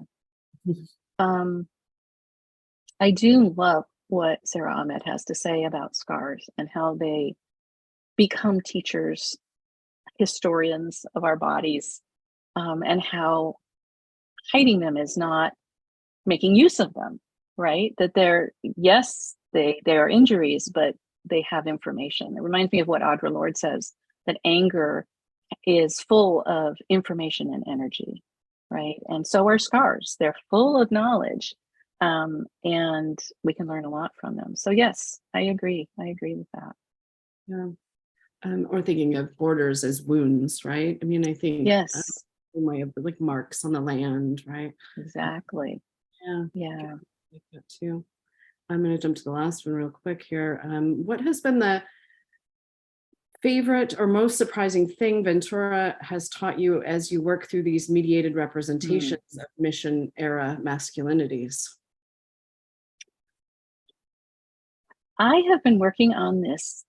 I do love what Sarah Ahmed has to say about scars and how they become teachers, historians of our bodies, and how hiding them is not making use of them, right? That they are injuries, but they have information. It reminds me of what Audre Lorde says, that anger is full of information and energy, right? And so are scars. They're full of knowledge, and we can learn a lot from them. So yes, I agree. I agree with that. Yeah. Or thinking of borders as wounds, right? I mean, I think yes, way of like marks on the land, right? Exactly. Yeah. Like that too. I'm going to jump to the last one real quick here. What has been the favorite or most surprising thing Ventura has taught you as you work through these mediated representations of mission era masculinities? I have been working on this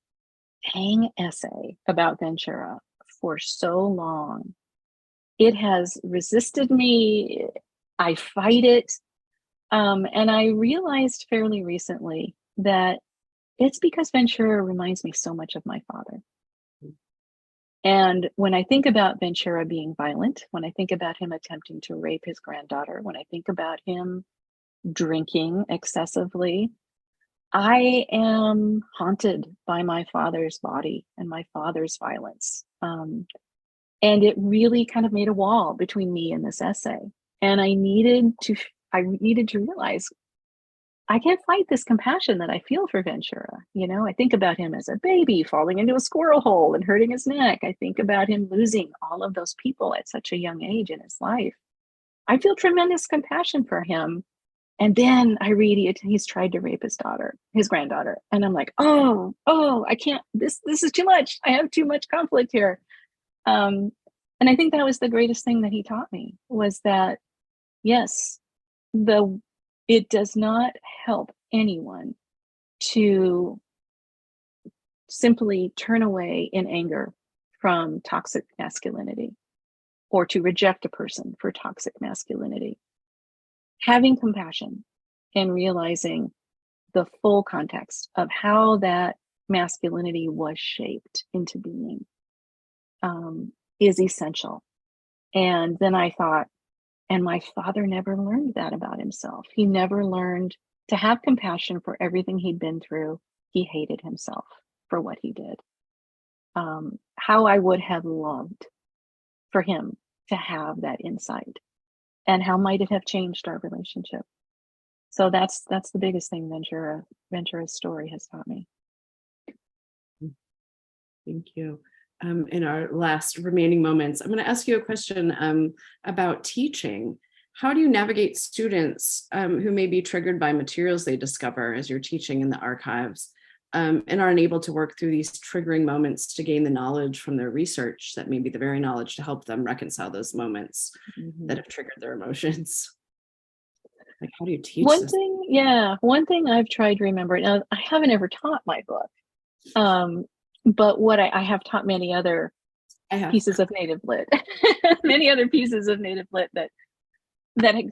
dang essay about Ventura for so long. It has resisted me. I fight it. And I realized fairly recently that it's because Ventura reminds me so much of my father. And when I think about Ventura being violent, when I think about him attempting to rape his granddaughter, when I think about him drinking excessively, I am haunted by my father's body and my father's violence. And it really kind of made a wall between me and this essay. And I needed to realize I can't fight this compassion that I feel for Ventura. You know, I think about him as a baby falling into a squirrel hole and hurting his neck. I think about him losing all of those people at such a young age in his life. I feel tremendous compassion for him. And then I read he's tried to rape his granddaughter. And I'm like, oh, I can't, this is too much. I have too much conflict here. And I think that was the greatest thing that he taught me, was that, yes, it does not help anyone to simply turn away in anger from toxic masculinity or to reject a person for toxic masculinity. Having compassion and realizing the full context of how that masculinity was shaped into being is essential. And then I thought, and my father never learned that about himself. He never learned to have compassion for everything he'd been through. He hated himself for what he did. How I would have loved for him to have that insight, and how might it have changed our relationship. So that's the biggest thing Ventura's story has taught me. Thank you. In our last remaining moments, I'm going to ask you a question about teaching. How do you navigate students who may be triggered by materials they discover as you're teaching in the archives, and are unable to work through these triggering moments to gain the knowledge from their research that may be the very knowledge to help them reconcile those moments that have triggered their emotions? Like, how do you teach One thing I've tried to remember, now I haven't ever taught my book, but what I have taught many other pieces of Native Lit, many other pieces of Native Lit that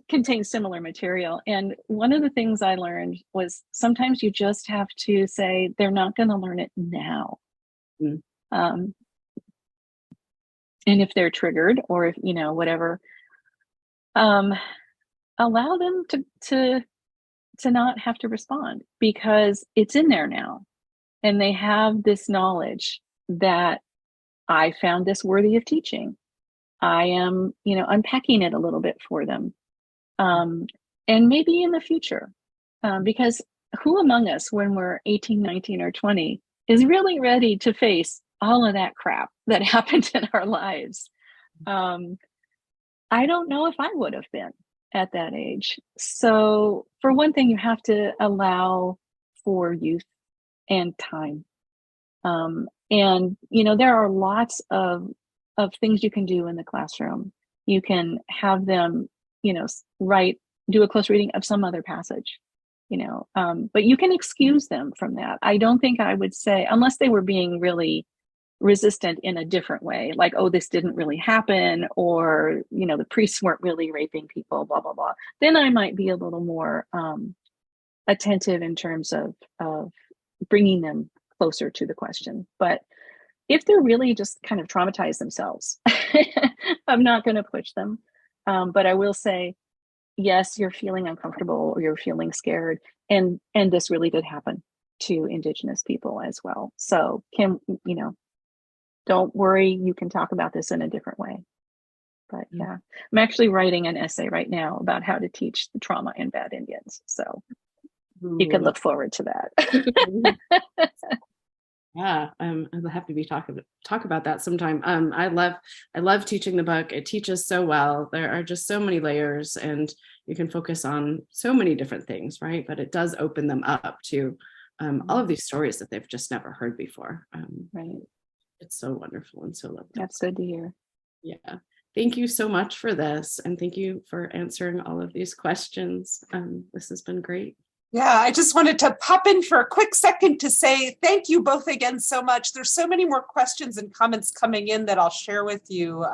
contain similar material. And one of the things I learned was sometimes you just have to say, they're not going to learn it now. And if they're triggered, or if, whatever, allow them to not have to respond, because it's in there now. And they have this knowledge that I found this worthy of teaching. I am, unpacking it a little bit for them. And maybe in the future, because who among us, when we're 18, 19, or 20, is really ready to face all of that crap that happened in our lives? I don't know if I would have been at that age. So for one thing, you have to allow for youth and time. And, there are lots of things you can do in the classroom You can have them, do a close reading of some other passage, but you can excuse them from that. I don't think I would say, unless they were being really resistant in a different way, like, oh, this didn't really happen, or, the priests weren't really raping people, blah, blah, blah. Then I might be a little more attentive in terms of bringing them closer to the question. But if they're really just kind of traumatized themselves, I'm not going to push them. But I will say, yes, you're feeling uncomfortable or you're feeling scared. And this really did happen to Indigenous people as well. So don't worry, you can talk about this in a different way. But yeah, I'm actually writing an essay right now about how to teach the trauma in bad Indians. So you can look forward to that. Yeah, I'll have to be talk about that sometime. I love teaching the book. It teaches so well. There are just so many layers, and you can focus on so many different things, right? But it does open them up to all of these stories that they've just never heard before. Right. It's so wonderful and so lovely. That's good to hear. Yeah. Thank you so much for this, and thank you for answering all of these questions. This has been great. Yeah, I just wanted to pop in for a quick second to say thank you both again so much. There's so many more questions and comments coming in that I'll share with you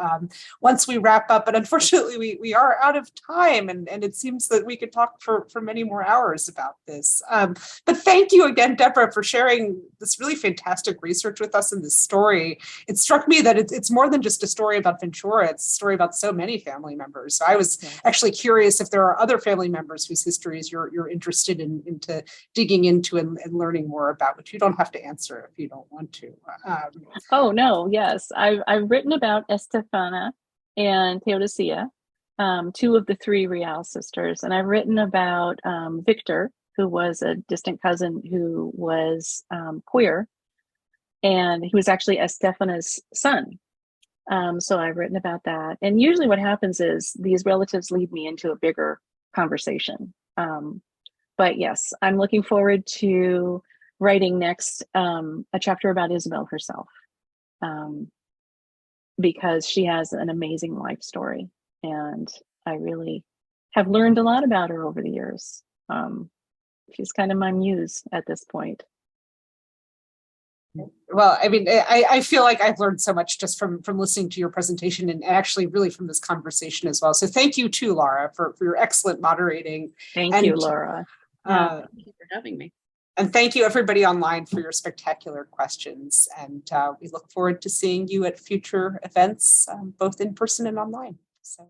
once we wrap up. But unfortunately, we are out of time, and it seems that we could talk for many more hours about this. But thank you again, Deborah, for sharing this really fantastic research with us in this story. It struck me that it's more than just a story about Ventura. It's a story about so many family members. So I was actually curious if there are other family members whose histories you're interested into digging into and learning more about, which you don't have to answer if you don't want to. Oh no, yes, I've written about Estefana and Theodosia, two of the three Rial sisters, and I've written about Victor, who was a distant cousin who was queer, and he was actually Estefana's son. So I've written about that, and usually what happens is these relatives lead me into a bigger conversation. But yes, I'm looking forward to writing next a chapter about Isabel herself, because she has an amazing life story, and I really have learned a lot about her over the years. She's kind of my muse at this point. Well, I mean, I feel like I've learned so much just from listening to your presentation, and actually really from this conversation as well. So thank you too, Laura, for your excellent moderating. Thank you, Laura. Thank you for having me. And thank you everybody online for your spectacular questions. And we look forward to seeing you at future events, both in person and online. So.